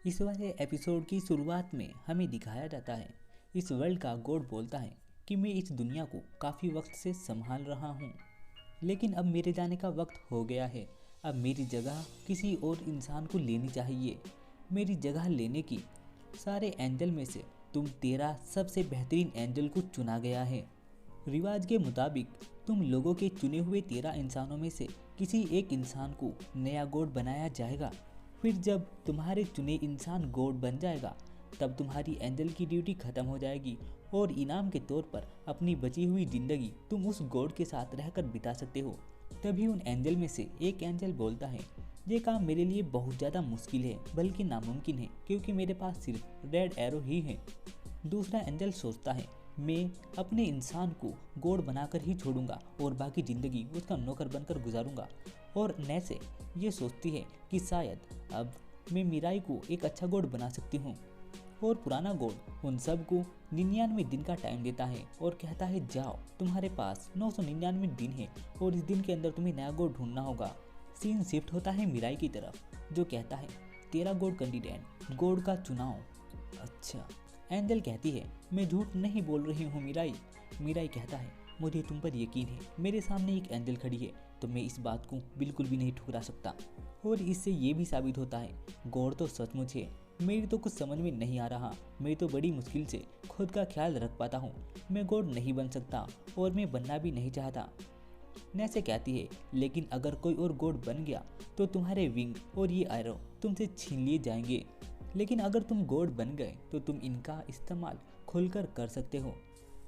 इस वाले एपिसोड की शुरुआत में हमें दिखाया जाता है इस वर्ल्ड का गॉड बोलता है कि मैं इस दुनिया को काफ़ी वक्त से संभाल रहा हूँ, लेकिन अब मेरे जाने का वक्त हो गया है। अब मेरी जगह किसी और इंसान को लेनी चाहिए। मेरी जगह लेने की सारे एंजल में से तुम 13 सबसे बेहतरीन एंजल को चुना गया है। रिवाज के मुताबिक तुम लोगों के चुने हुए 13 इंसानों में से किसी एक इंसान को नया गॉड बनाया जाएगा। फिर जब तुम्हारे चुने इंसान गॉड बन जाएगा तब तुम्हारी एंजल की ड्यूटी खत्म हो जाएगी और इनाम के तौर पर अपनी बची हुई जिंदगी तुम उस गॉड के साथ रहकर बिता सकते हो। तभी उन एंजल में से एक एंजल बोलता है, ये काम मेरे लिए बहुत ज़्यादा मुश्किल है, बल्कि नामुमकिन है, क्योंकि मेरे पास सिर्फ रेड एरो ही है। दूसरा एंजल सोचता है, मैं अपने इंसान को गॉड बनाकर ही छोड़ूंगा और बाकी ज़िंदगी उसका नौकर बनकर गुजारूंगा। और नैसे ये सोचती है कि शायद अब मैं मीराई को एक अच्छा गॉड बना सकती हूँ। और पुराना गॉड उन सब को 99 दिन का टाइम देता है और कहता है, जाओ, तुम्हारे पास 999 दिन है और इस दिन के अंदर तुम्हें नया गॉड ढूंढना होगा। सीन शिफ्ट होता है मीराई की तरफ, जो कहता है, तेरा गॉड कैंडिडेट, गॉड का चुनाव। अच्छा, एंजल कहती है, मैं झूठ नहीं बोल रही हूँ मीराई। मीराई कहता है, मुझे तुम पर यकीन है, मेरे सामने एक एंजल खड़ी है तो मैं इस बात को बिल्कुल भी नहीं ठुकरा सकता। और इससे ये भी साबित होता है गॉड तो सचमुच है। मेरी तो कुछ समझ में नहीं आ रहा, मैं तो बड़ी मुश्किल से खुद का ख्याल रख पाता हूँ। मैं गॉड नहीं बन सकता और मैं बनना भी नहीं चाहता। नैसे कहती है, लेकिन अगर कोई और गॉड बन गया तो तुम्हारे विंग और ये एरो तुमसे छीन लिए जाएंगे। लेकिन अगर तुम गॉड बन गए तो तुम इनका इस्तेमाल खुलकर कर सकते हो।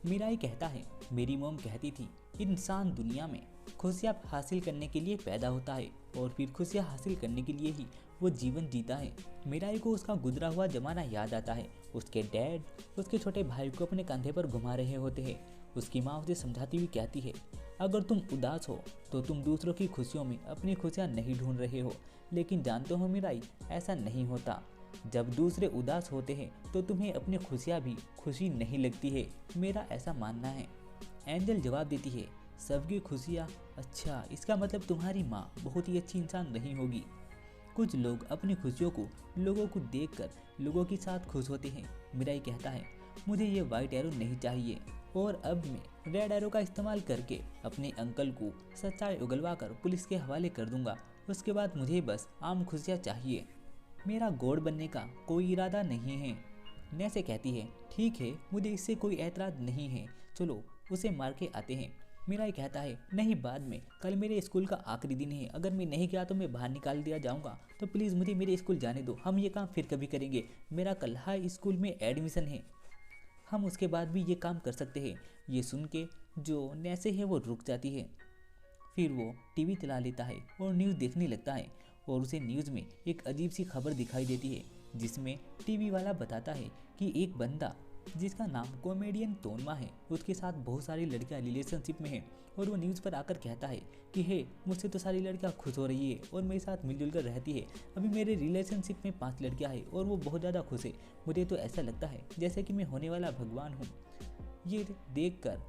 मीराई कहता है, मेरी मॉम कहती थी, इंसान दुनिया में खुशियाँ हासिल करने के लिए पैदा होता है और फिर खुशियाँ हासिल करने के लिए ही वो जीवन जीता है। मीराई को उसका गुजरा हुआ जमाना याद आता है। उसके डैड उसके छोटे भाई को अपने कंधे पर घुमा रहे होते हैं। उसकी माँ उसे समझाती हुई कहती है, अगर तुम उदास हो तो तुम दूसरों की खुशियों में अपनी खुशियाँ नहीं ढूंढ रहे हो। लेकिन जानते हो मीराई, ऐसा नहीं होता। जब दूसरे उदास होते हैं तो तुम्हें अपनी खुशियाँ भी खुशी नहीं लगती है, मेरा ऐसा मानना है। एंजल जवाब देती है, सबकी खुशियाँ? अच्छा, इसका मतलब तुम्हारी माँ बहुत ही अच्छी इंसान नहीं होगी। कुछ लोग अपनी खुशियों को लोगों को देखकर लोगों के साथ खुश होते हैं। मीराई कहता है, मुझे ये वाइट एरो नहीं चाहिए और अब मैं रेड एरो का इस्तेमाल करके अपने अंकल को सच्चाई उगलवा कर पुलिस के हवाले कर दूंगा। उसके बाद मुझे बस आम खुशियाँ चाहिए। मेरा गॉड बनने का कोई इरादा नहीं है। नैसे कहती है, ठीक है, मुझे इससे कोई एतराज़ नहीं है, चलो उसे मार के आते हैं। मीराई कहता है, नहीं, बाद में, कल मेरे स्कूल का आखिरी दिन है, अगर मैं नहीं गया तो मैं बाहर निकाल दिया जाऊंगा, तो प्लीज़ मुझे मेरे स्कूल जाने दो, हम ये काम फिर कभी करेंगे। मेरा कल हाई स्कूल में एडमिशन है, हम उसके बाद भी ये काम कर सकते हैं। ये सुन के जो नैसे है वो रुक जाती है। फिर वो टीवी चला लेता है और न्यूज़ देखने लगता है और उसे न्यूज़ में एक अजीब सी खबर दिखाई देती है, जिसमें टीवी वाला बताता है कि एक बंदा जिसका नाम कॉमेडियन तोनमा है, उसके साथ बहुत सारी लड़कियां रिलेशनशिप में हैं और वो न्यूज़ पर आकर कहता है कि हे, मुझसे तो सारी लड़कियां खुश हो रही है और मेरे साथ मिलजुल कर रहती है। अभी मेरे रिलेशनशिप में 5 लड़कियां हैं और वो बहुत ज़्यादा खुश है। मुझे तो ऐसा लगता है जैसे कि मैं होने वाला भगवान हूँ। ये देखकर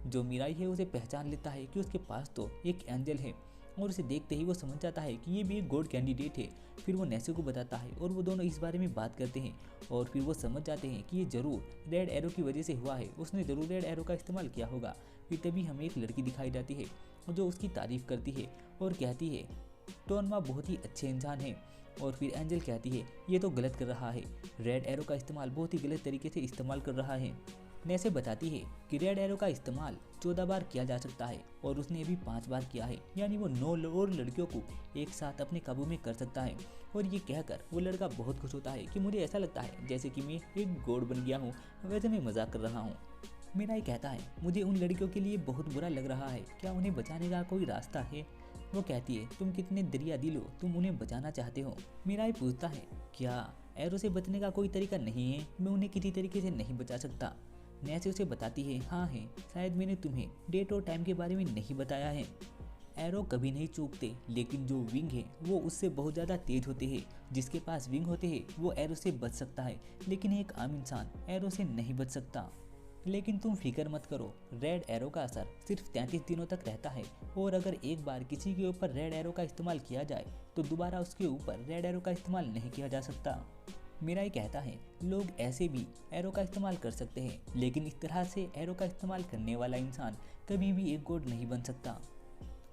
जो मीराई है उसे पहचान लेता है कि उसके पास तो एक एंजल है और उसे देखते ही वो समझ जाता है कि ये भी एक गॉड कैंडिडेट है। फिर वो नैसे को बताता है और वो दोनों इस बारे में बात करते हैं और फिर वो समझ जाते हैं कि ये ज़रूर रेड एरो की वजह से हुआ है, उसने ज़रूर रेड एरो का इस्तेमाल किया होगा। फिर तभी हमें एक लड़की दिखाई जाती है जो उसकी तारीफ़ करती है और कहती है, टोनमा बहुत ही अच्छे इंसान है। और फिर एंजल कहती है, ये तो गलत कर रहा है, रेड एरो का इस्तेमाल बहुत ही गलत तरीके से इस्तेमाल कर रहा है। नैसे बताती है कि रेड एरो का इस्तेमाल 14 बार किया जा सकता है और उसने अभी 5 बार किया है, यानी वो 9 और लड़कियों को एक साथ अपने काबू में कर सकता है। और ये कहकर वो लड़का बहुत खुश होता है कि मुझे ऐसा लगता है जैसे कि मैं एक गॉड बन गया हूँ, वैसे मैं मजाक कर रहा हूँ। मीराई कहता है, मुझे उन लड़कियों के लिए बहुत बुरा लग रहा है, क्या उन्हें बचाने का कोई रास्ता है? वो कहती है, तुम कितने दरिया दिल हो, तुम उन्हें बचाना चाहते हो। मीराई पूछता है, क्या एरो से बचने का कोई तरीका नहीं है? मैं उन्हें किसी तरीके से नहीं बचा सकता। नैसे उसे बताती है, हाँ है, शायद मैंने तुम्हें डेट और टाइम के बारे में नहीं बताया है। एरो कभी नहीं चूकते, लेकिन जो विंग है वो उससे बहुत ज़्यादा तेज होते हैं। जिसके पास विंग होते हैं वो एरो से बच सकता है, लेकिन एक आम इंसान एरो से नहीं बच सकता। लेकिन तुम फिक्र मत करो, रेड एरो का असर सिर्फ 33 दिनों तक रहता है और अगर एक बार किसी के ऊपर रेड एरो का इस्तेमाल किया जाए तो दोबारा उसके ऊपर रेड एरो का इस्तेमाल नहीं किया जा सकता। मेरा ये कहता है लोग ऐसे भी एरो का इस्तेमाल कर सकते हैं, लेकिन इस तरह से एरो का इस्तेमाल करने वाला इंसान कभी भी एक गोड नहीं बन सकता।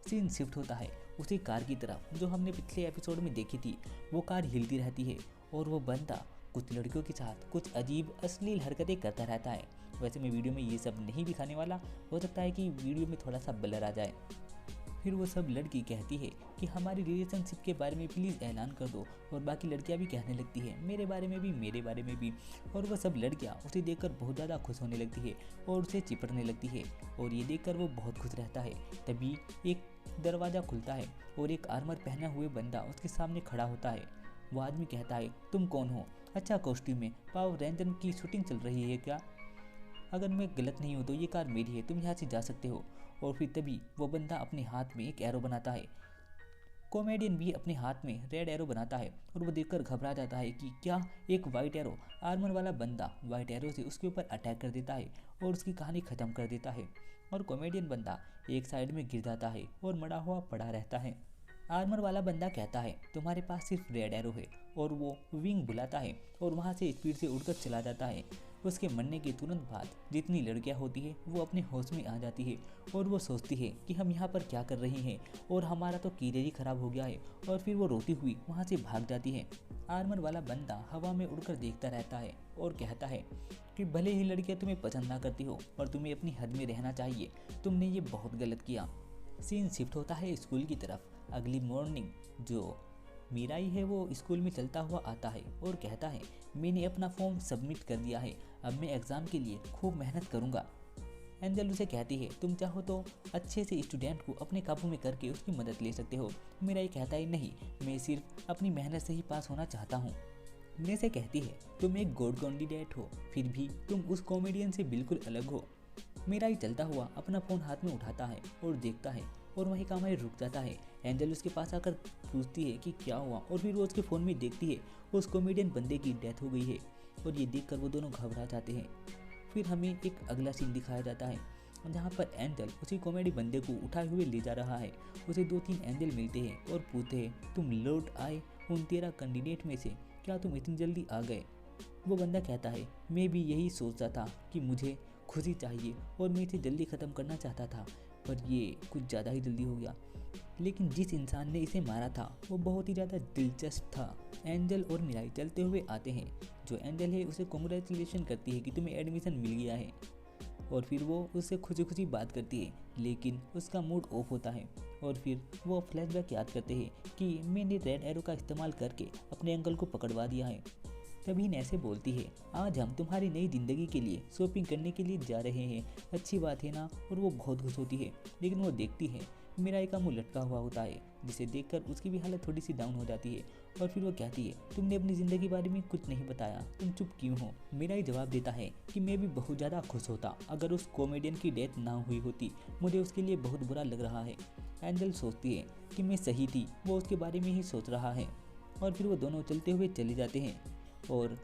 सीन शिफ्ट होता है उसी कार की तरफ जो हमने पिछले एपिसोड में देखी थी। वो कार हिलती रहती है और वो बंदा कुछ लड़कियों के साथ कुछ अजीब अश्लील हरकतें करता रहता है। वैसे मैं वीडियो में ये सब नहीं दिखाने वाला, हो सकता है कि वीडियो में थोड़ा सा ब्लर आ जाए। फिर वो सब लड़की कहती है कि हमारी रिलेशनशिप के बारे में प्लीज़ ऐलान कर दो, और बाकी लड़कियां भी कहने लगती है मेरे बारे में भी, मेरे बारे में भी। और वह सब लड़कियां उसे देखकर बहुत ज़्यादा खुश होने लगती है और उसे चिपटने लगती है, और ये देखकर वो बहुत खुश रहता है। तभी एक दरवाज़ा खुलता है और एक आर्मर पहना हुए बंदा उसके सामने खड़ा होता है। वो आदमी कहता है तुम कौन हो? अच्छा कॉस्ट्यूम में पावर रेंजर की शूटिंग चल रही है क्या? अगर मैं गलत नहीं हूँ तो ये कार मेरी है, तुम यहाँ से जा सकते हो। और फिर तभी वो बंदा अपने हाथ में एक एरो बनाता है। कॉमेडियन भी अपने हाथ में रेड एरो बनाता है और वो देखकर घबरा जाता है कि क्या एक वाइट एरो। आर्मर वाला बंदा वाइट एरो से उसके ऊपर अटैक कर देता है और उसकी कहानी खत्म कर देता है, और कॉमेडियन बंदा एक साइड में गिर जाता है और मरा हुआ पड़ा रहता है। आर्मर वाला बंदा कहता है तुम्हारे पास सिर्फ रेड एरो है, और वो विंग बुलाता है और वहाँ से स्पीड से उड़कर चला जाता है। उसके मरने के तुरंत बाद जितनी लड़कियां होती है वो अपने होश में आ जाती है और वो सोचती है कि हम यहाँ पर क्या कर रहे हैं और हमारा तो करियर ही खराब हो गया है, और फिर वो रोती हुई वहाँ से भाग जाती है। आर्मर वाला बंदा हवा में उड़कर देखता रहता है और कहता है कि भले ही लड़कियां तुम्हें पसंद ना करती हो पर तुम्हें अपनी हद में रहना चाहिए, तुमने ये बहुत गलत किया। सीन शिफ्ट होता है स्कूल की तरफ। अगली मॉर्निंग जो मीराई है वो स्कूल में चलता हुआ आता है और कहता है मैंने अपना फॉर्म सबमिट कर दिया है, अब मैं एग्ज़ाम के लिए खूब मेहनत करूँगा। एंजल उसे कहती है तुम चाहो तो अच्छे से स्टूडेंट को अपने काबू में करके उसकी मदद ले सकते हो। मीराई कहता है नहीं, मैं सिर्फ अपनी मेहनत से ही पास होना चाहता हूँ। से कहती है तुम एक गॉड कैंडिडेट हो, फिर भी तुम उस कॉमेडियन से बिल्कुल अलग हो। मीराई चलता हुआ अपना फ़ोन हाथ में उठाता है और देखता है और वहीं काम रुक जाता है। एंजल उसके पास आकर पूछती है कि क्या हुआ, और फिर वो उसके फ़ोन में देखती है उस कॉमेडियन बंदे की डेथ हो गई है, और ये देखकर वो दोनों घबरा जाते हैं। फिर हमें एक अगला सीन दिखाया जाता है जहाँ पर एंजल उसी कॉमेडी बंदे को उठाए हुए ले जा रहा है। उसे 2-3 एंजल मिलते हैं और पूछते हैं तुम लौट आए उन 13 कैंडिडेट में से, क्या तुम इतनी जल्दी आ गए? वो बंदा कहता है मैं भी यही सोचता था कि मुझे खुशी चाहिए और मैं इसे जल्दी ख़त्म करना चाहता था, पर ये कुछ ज़्यादा ही जल्दी हो गया। लेकिन जिस इंसान ने इसे मारा था वो बहुत ही ज़्यादा दिलचस्प था। एंजल और मिराई चलते हुए आते हैं। जो एंजल है उसे कॉन्ग्रेचुलेशन करती है कि तुम्हें एडमिशन मिल गया है, और फिर वो उससे खुशी खुशी बात करती है, लेकिन उसका मूड ऑफ होता है। और फिर वो फ्लैशबैक याद करते हैं कि मैंने रेड एरो का इस्तेमाल करके अपने अंकल को पकड़वा दिया है। तभी नैसे बोलती है आज हम तुम्हारी नई ज़िंदगी के लिए शॉपिंग करने के लिए जा रहे हैं, अच्छी बात है ना? और वो बहुत खुश होती है, लेकिन वो देखती है मीराई का मुंह लटका हुआ होता है, जिसे देखकर उसकी भी हालत थोड़ी सी डाउन हो जाती है। और फिर वो कहती है तुमने अपनी ज़िंदगी के बारे में कुछ नहीं बताया, तुम चुप क्यों हो? मीराई जवाब देता है कि मैं भी बहुत ज़्यादा खुश होता अगर उस कॉमेडियन की डेथ ना हुई होती, मुझे उसके लिए बहुत बुरा लग रहा है। एंजल सोचती है कि मैं सही थी, वो उसके बारे में ही सोच रहा है। और फिर वो दोनों चलते हुए चले जाते हैं और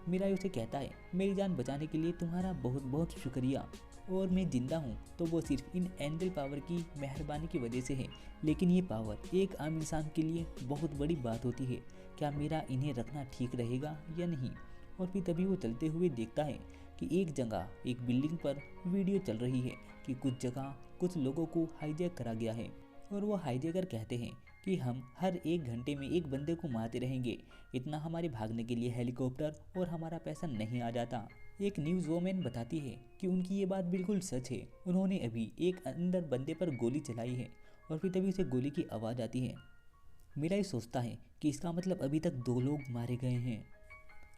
मीराई उसे कहता है मेरी जान बचाने के लिए तुम्हारा बहुत बहुत शुक्रिया, और मैं जिंदा हूँ तो वो सिर्फ इन एंजल पावर की मेहरबानी की वजह से है, लेकिन ये पावर एक आम इंसान के लिए बहुत बड़ी बात होती है। क्या मेरा इन्हें रखना ठीक रहेगा या नहीं? और फिर तभी वो चलते हुए देखता है कि एक जगह एक बिल्डिंग पर वीडियो चल रही है कि कुछ जगह कुछ लोगों को हाईजैक करा गया है, और वो हाईजैकर कहते हैं कि हम हर 1 घंटे में एक बंदे को मारते रहेंगे, इतना हमारे भागने के लिए हेलीकॉप्टर और हमारा पैसा नहीं आ जाता। एक न्यूज़ वोमेन बताती है कि उनकी ये बात बिल्कुल सच है, उन्होंने अभी एक अंदर बंदे पर गोली चलाई है, और फिर तभी उसे गोली की आवाज़ आती है। मेरा ये सोचता है कि इसका मतलब अभी तक 2 लोग मारे गए हैं,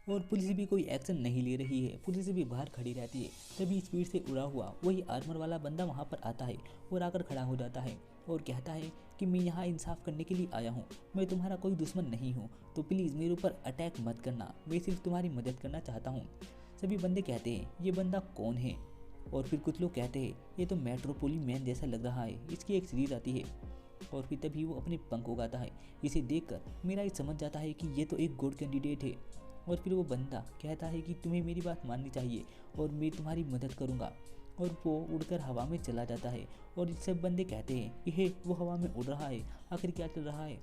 और पुलिस भी कोई एक्शन नहीं ले रही है, पुलिस भी बाहर खड़ी रहती है। तभी स्पीड से उड़ा हुआ वही आर्मर वाला बंदा वहाँ पर आता है और आकर खड़ा हो जाता है और कहता है कि मैं यहाँ इंसाफ करने के लिए आया हूँ, मैं तुम्हारा कोई दुश्मन नहीं हूँ, तो प्लीज़ मेरे ऊपर अटैक मत करना, मैं सिर्फ तुम्हारी मदद करना चाहता हूँ। सभी बंदे कहते हैं ये बंदा कौन है, और फिर कुछ लोग कहते हैं ये तो मेट्रोपोली मैन जैसा लग रहा है, इसकी एक सीरीज़ आती है। और फिर तभी वो अपने पंख उगाता है। इसे देखकर मेरा ये समझ जाता है कि ये तो एक गॉड कैंडिडेट है। और फिर वो बंदा कहता है कि तुम्हें मेरी बात माननी चाहिए और मैं तुम्हारी मदद करूँगा, और वो उड़कर हवा में चला जाता है। और सब बंदे कहते हैं कि हे वो हवा में उड़ रहा है, आखिर क्या चल रहा है?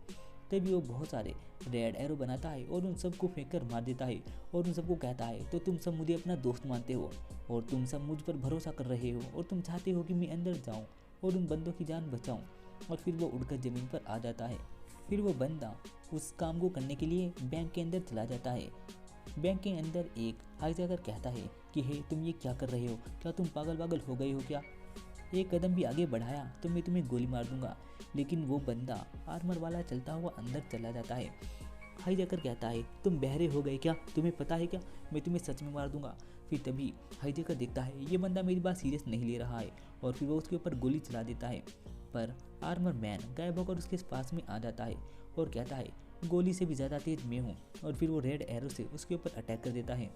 तभी वो बहुत सारे रेड एरो बनाता है और उन सबको फेंक कर मार देता है और उन सबको कहता है, तो तुम सब मुझे अपना दोस्त मानते हो और तुम सब मुझ पर भरोसा कर रहे हो और तुम चाहते हो कि मैं अंदर जाऊँ और उन बंदों की जान बचाऊँ। और फिर वो उड़कर ज़मीन पर आ जाता है। फिर वो बंदा उस काम को करने के लिए बैंक के अंदर चला जाता है। बैंक के अंदर एक हाईजैकर कहता है कि हे तुम ये क्या कर रहे हो, क्या तुम पागल हो गए हो क्या? एक कदम भी आगे बढ़ाया तो मैं तुम्हें गोली मार दूंगा। लेकिन वो बंदा आर्मर वाला चलता हुआ अंदर चला जाता है। हाईजैकर कहता है, तुम बहरे हो गए क्या? तुम्हें पता है क्या, मैं तुम्हें सच में मार दूंगा। फिर तभी हाईजैकर देखता है ये बंदा मेरी बात सीरियस नहीं ले रहा है और फिर वो उसके ऊपर गोली चला देता है। पर आर्मर मैन गायब होकर उसके पास में आ जाता है और कहता है, गोली से भी ज़्यादा तेज मैं हूँ। और फिर वो रेड एरो से उसके ऊपर अटैक कर देता है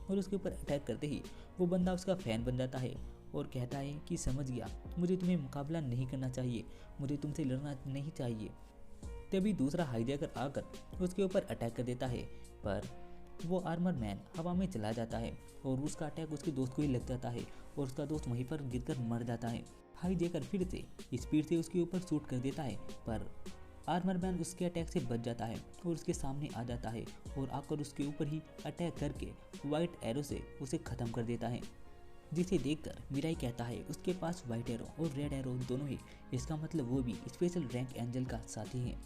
और उसके ऊपर अटैक करते ही वो बंदा उसका फ़ैन बन जाता है और कहता है कि समझ गया, मुझे तुम्हें मुकाबला नहीं करना चाहिए, मुझे तुमसे लड़ना नहीं चाहिए। तभी दूसरा हाईजैकर आकर उसके ऊपर अटैक कर देता है, पर वो आर्मर मैन हवा में चला जाता है और उसका अटैक उसके दोस्त को ही लग जाता है और उसका दोस्त वहीं पर गिरकर मर जाता है। हाईजैकर फिर से स्पीड से उसके ऊपर शूट कर देता है, पर आर्मर मैन उसके अटैक से बच जाता है और उसके सामने आ जाता है और आकर उसके ऊपर ही अटैक करके वाइट एरो से उसे ख़त्म कर देता है। जिसे देखकर मिराई कहता है उसके पास वाइट एरो और रेड एरो दोनों ही, इसका मतलब वो भी स्पेशल रैंक एंजल का साथी है।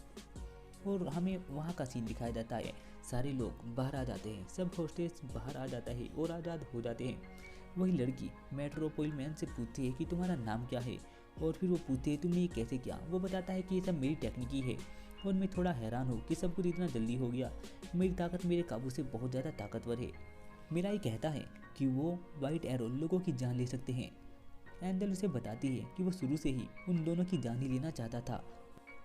और हमें वहाँ का सीन दिखाया जाता है, सारे लोग बाहर आ जाते हैं, सब होस्टेस बाहर आ जाता है और आज़ाद हो जाते हैं। वही लड़की मेट्रोपोलिमैन से पूछती है कि तुम्हारा नाम क्या है और फिर वो पूछते हैं तुमने ये कैसे किया। वो बताता है कि ये सब मेरी टेक्निक ही है और मैं थोड़ा हैरान हूँ कि सब कुछ इतना जल्दी हो गया, मेरी ताकत मेरे काबू से बहुत ज़्यादा ताकतवर है। मिराई कहता है कि वो वाइट एरो लोगों की जान ले सकते हैं। एंजल उसे बताती है कि वो शुरू से ही उन दोनों की जान ही लेना चाहता था।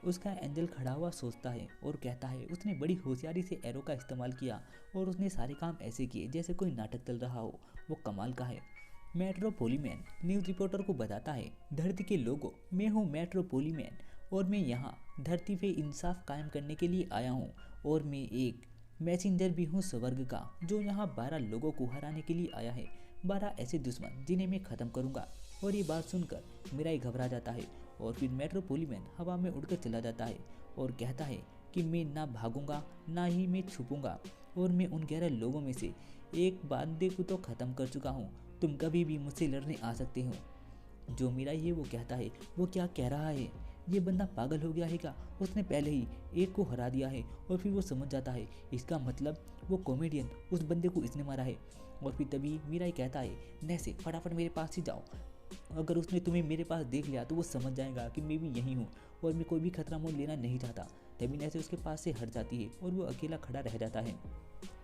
उसका एंजल खड़ा हुआ सोचता है और कहता है उसने बड़ी होशियारी से एरो का इस्तेमाल किया और उसने सारे काम ऐसे किए जैसे कोई नाटक चल रहा हो, वो कमाल का है। मेट्रोपोलिमैन न्यूज़ रिपोर्टर को बताता है, धरती के लोगों, मैं हूँ मेट्रोपोलिमैन और मैं यहाँ धरती पे इंसाफ कायम करने के लिए आया हूँ और मैं एक मैसेंजर भी हूँ स्वर्ग का, जो यहाँ 12 लोगों को हराने के लिए आया है, 12 ऐसे दुश्मन जिन्हें मैं ख़त्म करूँगा। और ये बात सुनकर मिराई घबरा जाता है और फिर मेट्रोपोलिमैन हवा में उड़कर चला जाता है और कहता है कि मैं ना भागूंगा ना ही मैं छुपूंगा और मैं उन 11 लोगों में से एक बंदे को तो ख़त्म कर चुका हूँ, तुम कभी भी मुझसे लड़ने आ सकते हो। जो मिराई है वो कहता है, वो क्या कह रहा है, ये बंदा पागल हो गया है क्या, उसने पहले ही एक को हरा दिया है। और फिर वो समझ जाता है इसका मतलब वो कॉमेडियन उस बंदे को इसने मारा है। और फिर तभी मिराई कहता है, नैसे फटाफट मेरे पास ही जाओ, अगर उसने तुम्हें मेरे पास देख लिया तो वो समझ जाएगा कि मैं भी यहीं हूँ और मैं कोई भी खतरा मोल लेना नहीं चाहता। तभी नैसे उसके पास से हट जाती है और वो अकेला खड़ा रह जाता है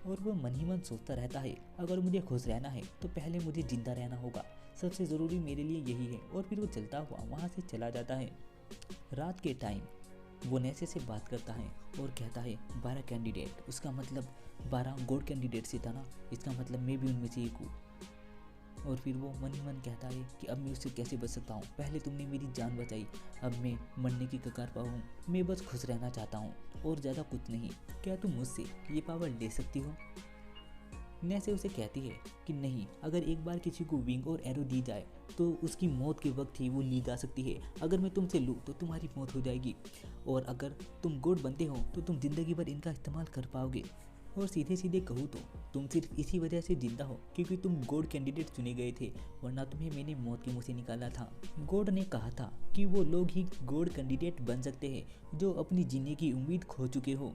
और वो मन ही मन सोचता रहता है, अगर मुझे खुश रहना है तो पहले मुझे जिंदा रहना होगा, सबसे ज़रूरी मेरे लिए यही है। और फिर वो चलता हुआ वहाँ से चला जाता है। रात के टाइम वो नैसे से बात करता है और कहता है 12 कैंडिडेट, उसका मतलब 12 गोल्ड कैंडिडेट से था ना, इसका मतलब मैं भी उनमें से एक हूँ। और फिर वो मन ही मन कहता है कि अब मैं उससे कैसे बच सकता हूँ, पहले तुमने मेरी जान बचाई, अब मैं मरने की कगार पर हूँ, मैं बस खुश रहना चाहता हूँ और ज़्यादा कुछ नहीं, क्या तुम मुझसे ये पावर ले सकती हो? नैसे उसे कहती है कि नहीं, अगर एक बार किसी को विंग और एरो दी जाए तो उसकी मौत के वक्त ही वो ली जा सकती है, अगर मैं तुमसे लूँ तो तुम्हारी मौत हो जाएगी और अगर तुम गोड बनते हो तो तुम ज़िंदगी भर इनका इस्तेमाल कर पाओगे। और सीधे सीधे कहूँ तो तुम सिर्फ इसी वजह से जिंदा हो क्योंकि तुम गोड कैंडिडेट चुने गए थे, वरना तुम्हें मैंने मौत के मुँह से निकाला था। गोड ने कहा था कि वो लोग ही गोड कैंडिडेट बन सकते हैं जो अपनी जीने की उम्मीद खो चुके हो,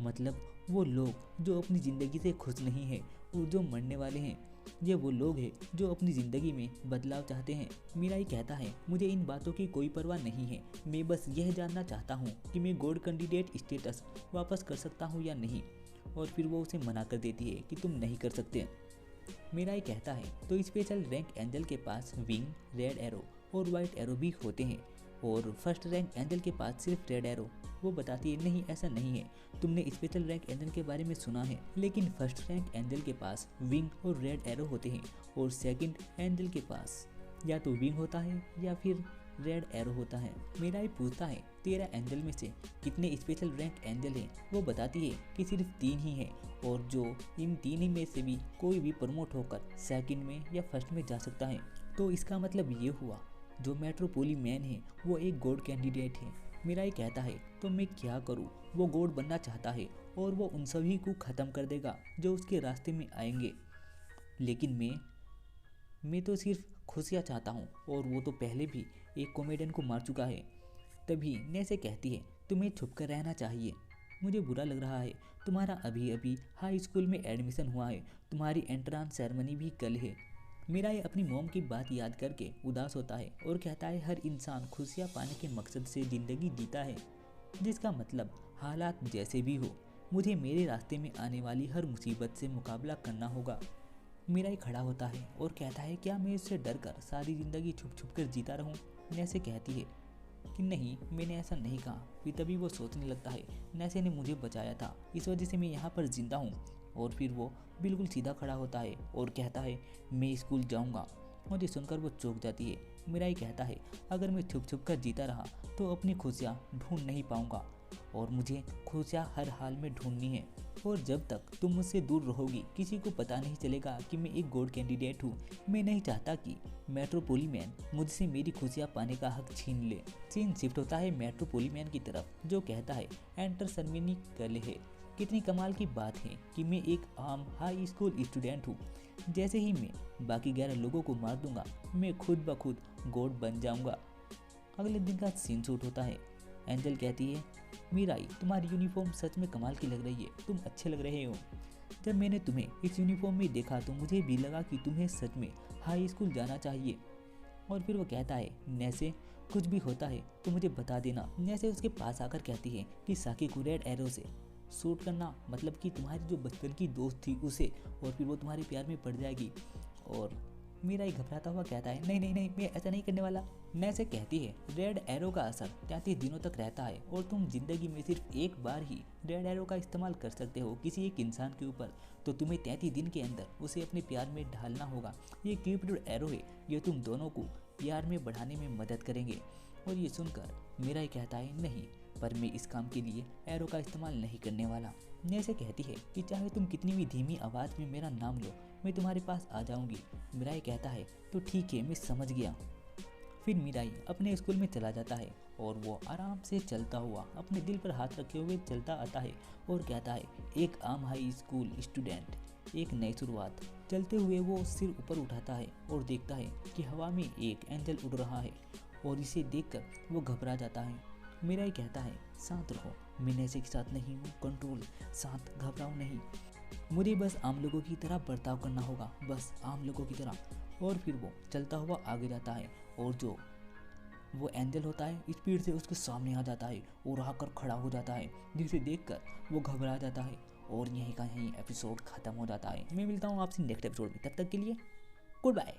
मतलब वो लोग जो अपनी ज़िंदगी से खुश नहीं है और जो मरने वाले हैं, ये वो लोग हैं जो अपनी ज़िंदगी में बदलाव चाहते हैं। मिराई कहता है, मुझे इन बातों की कोई परवाह नहीं है, मैं बस यह जानना चाहता हूँ कि मैं गोल्ड कैंडिडेट स्टेटस वापस कर सकता हूँ या नहीं। और फिर वो उसे मना कर देती है कि तुम नहीं कर सकते। मिराई कहता है, तो स्पेशल रैंक एंजल के पास विंग, रेड एरो और वाइट एरो भी होते हैं और फर्स्ट रैंक एंजल के पास सिर्फ रेड एरो। वो बताती है, नहीं ऐसा नहीं है, तुमने स्पेशल रैंक एंजल के बारे में सुना है, लेकिन फर्स्ट रैंक एंजल के पास विंग और रेड एरो होते हैं और सेकंड एंजल के पास या तो विंग होता है या फिर रेड एरो होता है। मिराई पूछता है, तेरा एंजल में से कितने स्पेशल रैंक एंजल हैं? वो बताती है कि सिर्फ 3 ही हैं और जो इन 3 ही में से भी कोई भी प्रमोट होकर सेकंड में या फर्स्ट में जा सकता है। तो इसका मतलब ये हुआ जो मेट्रोपोलिमैन है वो एक गोल्ड कैंडिडेट है। मीराई कहता है तो मैं क्या करूँ, वो गॉड बनना चाहता है और वो उन सभी को ख़त्म कर देगा जो उसके रास्ते में आएंगे, लेकिन मैं तो सिर्फ खुशियाँ चाहता हूँ और वो तो पहले भी एक कॉमेडियन को मार चुका है। तभी नेसे कहती है तुम्हें छुप कर रहना चाहिए, मुझे बुरा लग रहा है, तुम्हारा अभी अभी हाई स्कूल में एडमिशन हुआ है, तुम्हारी एंट्रांस सेरेमनी भी कल है। मेरा ये अपनी मोम की बात याद करके उदास होता है और कहता है हर इंसान खुशियाँ पाने के मकसद से ज़िंदगी जीता है, जिसका मतलब हालात जैसे भी हो मुझे मेरे रास्ते में आने वाली हर मुसीबत से मुकाबला करना होगा। मेरा ही खड़ा होता है और कहता है क्या मैं इससे डर कर सारी ज़िंदगी छुप छुप कर जीता रहूं? नैसे कहती है कि नहीं, मैंने ऐसा नहीं कहा। फिर तभी वो सोचने लगता है नैसे ने मुझे बचाया था, इस वजह से मैं यहाँ पर जिंदा हूँ। और फिर वो बिल्कुल सीधा खड़ा होता है और कहता है मैं स्कूल जाऊँगा। मुझे सुनकर वो चौंक जाती है। मेरा ही कहता है अगर मैं छुप छुप कर जीता रहा तो अपनी खुशियाँ ढूंढ नहीं पाऊँगा और मुझे खुशियाँ हर हाल में ढूंढनी है। और जब तक तुम मुझसे दूर रहोगी किसी को पता नहीं चलेगा कि मैं एक गॉड कैंडिडेट हूँ। मैं नहीं चाहता कि मेट्रोपोलीमैन मुझसे मेरी खुशियाँ पाने का हक छीन ले। सीन शिफ्ट होता है मेट्रोपोलीमैन की तरफ, जो कहता है एंटर सरमिनी कल है। कितनी कमाल की बात है कि मैं एक आम हाई स्कूल स्टूडेंट हूँ। जैसे ही मैं बाकी 11 लोगों को मार दूंगा मैं खुद ब खुद गॉड बन जाऊंगा। अगले दिन का सीन शूट होता है। एंजल कहती है मीराई तुम्हारी यूनिफॉर्म सच में कमाल की लग रही है, तुम अच्छे लग रहे हो। जब मैंने तुम्हें इस यूनिफॉर्म में देखा तो मुझे भी लगा कि तुम्हें सच में हाई स्कूल जाना चाहिए। और फिर वो कहता है नैसे कुछ भी होता है तो मुझे बता देना। नैसे उसके पास आकर कहती है कि साकी को रेड एरो से शूट करना, मतलब कि तुम्हारी जो बचपन की दोस्त थी उसे, और फिर वो तुम्हारे प्यार में पड़ जाएगी। और मीरा घबराता हुआ कहता है नहीं नहीं नहीं, मैं ऐसा नहीं करने वाला। नैसे कहती है रेड एरो का असर 33 दिनों तक रहता है और तुम जिंदगी में सिर्फ एक बार ही रेड एरो का इस्तेमाल कर सकते हो किसी एक इंसान के ऊपर, तो तुम्हें 33 दिन के अंदर उसे अपने प्यार में ढालना होगा। ये क्यूपिड एरो है, ये तुम दोनों को प्यार में बढ़ाने में मदद करेंगे। और ये सुनकर मेरा ही कहता है नहीं, पर मैं इस काम के लिए एरो का इस्तेमाल नहीं करने वाला। नैसे कहती है कि चाहे तुम कितनी भी धीमी आवाज़ में मेरा नाम लो मैं तुम्हारे पास आ जाऊंगी। मीराई कहता है तो ठीक है, मैं समझ गया। फिर मीराई अपने स्कूल में चला जाता है और वो आराम से चलता हुआ अपने दिल पर हाथ रखे हुए चलता आता है और कहता है एक आम हाई स्कूल स्टूडेंट, एक नई शुरुआत। चलते हुए वो सिर ऊपर उठाता है और देखता है कि हवा में एक एंजल उड़ रहा है और इसे देखकर वो घबरा जाता है। मीराई कहता है शांत रहो, मैं नैसे के साथ नहीं हूँ, कंट्रोल, शांत, घबराओ नहीं, मुझे बस आम लोगों की तरह बर्ताव करना होगा, बस आम लोगों की तरह। और फिर वो चलता हुआ आगे जाता है और जो वो एंजल होता है स्पीड से उसके सामने आ जाता है और आकर खड़ा हो जाता है, जिसे देखकर वो घबरा जाता है और यहीं का यहीं एपिसोड खत्म हो जाता है। मैं मिलता हूँ आपसे नेक्स्ट एपिसोड में, तब तक के लिए गुड बाय।